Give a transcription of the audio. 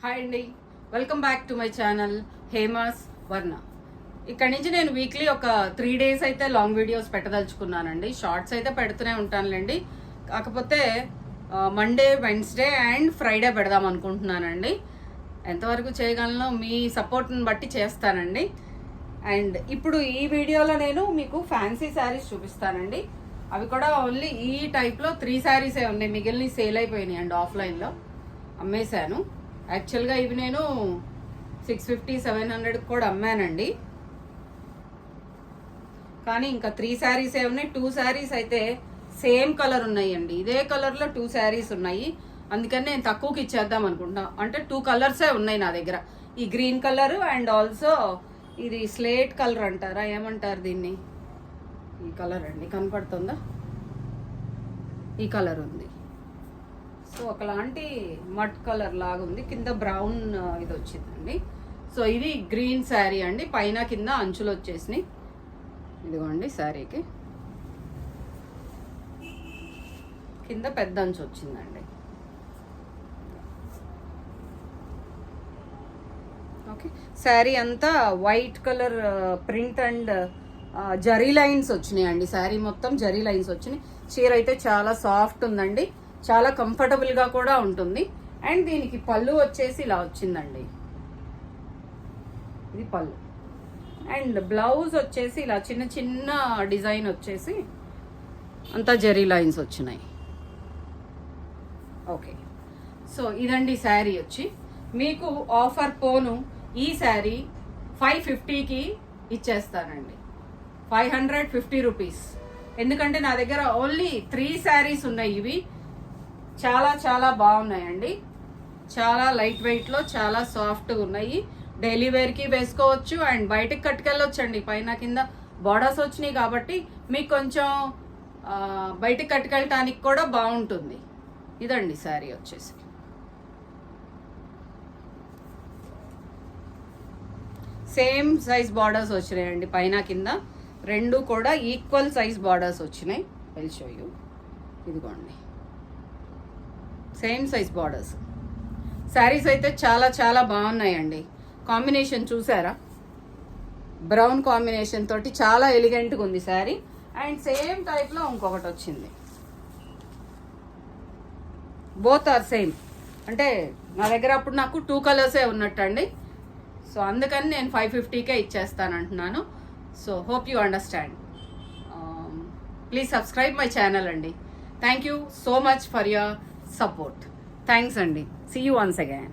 Hi అండి, welcome back to my channel Hema's వర్ణ. ఇక్కడ నుంచి నేను వీక్లీ ఒక 3 days అయితే లాంగ్ వీడియోస్ పెట్టదలుచుకున్నానండి. షార్ట్స్ అయితే పెడుతూనే ఉంటానులేండి, కాకపోతే మండే, వెన్స్డే అండ్ ఫ్రైడే పెడదాం అనుకుంటున్నానండి. ఎంతవరకు చేయగలను మీ సపోర్ట్ని బట్టి చేస్తానండి. అండ్ ఇప్పుడు ఈ వీడియోలో నేను మీకు ఫ్యాన్సీ శారీస్ చూపిస్తానండి. అవి కూడా ఓన్లీ ఈ టైప్లో 3 శారీసే ఉన్నాయి, మిగిలిన సేల్ అయిపోయినాయి అండి. ఆఫ్లైన్లో అమ్మేశాను. యాక్చువల్గా ఇవి నేను 650-700 కూడా అమ్మానండి, కానీ ఇంకా 3 శారీసే ఉన్నాయి. 2 శారీస్ అయితే సేమ్ కలర్ ఉన్నాయండి, ఇదే కలర్లో 2 శారీస్ ఉన్నాయి. అందుకని నేను తక్కువకి ఇచ్చేద్దాం అనుకుంటున్నా. అంటే 2 కలర్సే ఉన్నాయి నా దగ్గర, ఈ గ్రీన్ కలర్ అండ్ ఆల్సో ఇది స్లేట్ కలర్ అంటారా, ఏమంటారు దీన్ని, ఈ కలర్ అండి, కనపడుతుందా, ఈ కలర్ ఉంది. సో ఒకలాంటి మడ్ కలర్ లాగా ఉంది, కింద బ్రౌన్ ఇది వచ్చిందండి. సో ఇది గ్రీన్ శారీ అండి, పైన కింద అంచులు వచ్చేసినాయి. ఇదిగోండి శారీకి కింద పెద్ద అంచు వచ్చిందండి. ఓకే, శారీ అంతా white colour print and zari lines వచ్చినాయండి. శారీ మొత్తం జరీ లైన్స్ వచ్చినాయి. చీర అయితే చాలా సాఫ్ట్ ఉందండి, చాలా కంఫర్టబుల్గా కూడా ఉంటుంది. అండ్ దీనికి పళ్ళు వచ్చేసి ఇలా వచ్చిందండి, ఇది పళ్ళు. అండ్ బ్లౌజ్ వచ్చేసి ఇలా చిన్న చిన్న డిజైన్ వచ్చేసి అంతా జరీ లైన్స్ వచ్చినాయి. ఓకే, సో ఇదండి శారీ వచ్చి. మీకు ఆఫర్ పోను ఈ శారీ 550కి ఇచ్చేస్తానండి, 550 రూపీస్. ఎందుకంటే నా దగ్గర ఓన్లీ 3 శారీస్ ఉన్నాయి. ఇవి చాలా చాలా బాగున్నాయండి, చాలా లైట్ వెయిట్లో చాలా సాఫ్ట్గా ఉన్నాయి. డైలీ వేర్కి వేసుకోవచ్చు అండ్ బయటకు కట్టుకెళ్ళొచ్చండి. పైన కింద బార్డర్స్ వచ్చినాయి కాబట్టి మీకు కొంచెం బయటకు కట్టుకెళ్ళటానికి కూడా బాగుంటుంది. ఇదండి శారీ వచ్చేసి. సేమ్ సైజ్ బార్డర్స్ వచ్చినాయండి, పైన కింద రెండు కూడా ఈక్వల్ సైజ్ బార్డర్స్ వచ్చినాయి. Will show you. ఇదిగోండి సేమ్ సైజ్ బార్డర్స్. శారీస్ అయితే చాలా చాలా బాగున్నాయండి. కాంబినేషన్ చూసారా, బ్రౌన్ కాంబినేషన్ తోటి చాలా ఎలిగెంట్గా ఉంది శారీ. అండ్ సేమ్ టైప్లో ఇంకొకటి వచ్చింది, బోత్ ఆర్ సేమ్. అంటే నా దగ్గర అప్పుడు నాకు 2 కలర్సే ఉన్నట్టండి. సో అందుకని నేను 550కే ఇచ్చేస్తానంటున్నాను. So hope you understand. Please subscribe my channel అండి. Thank you so much for your support. Thanks అండి. See you once again.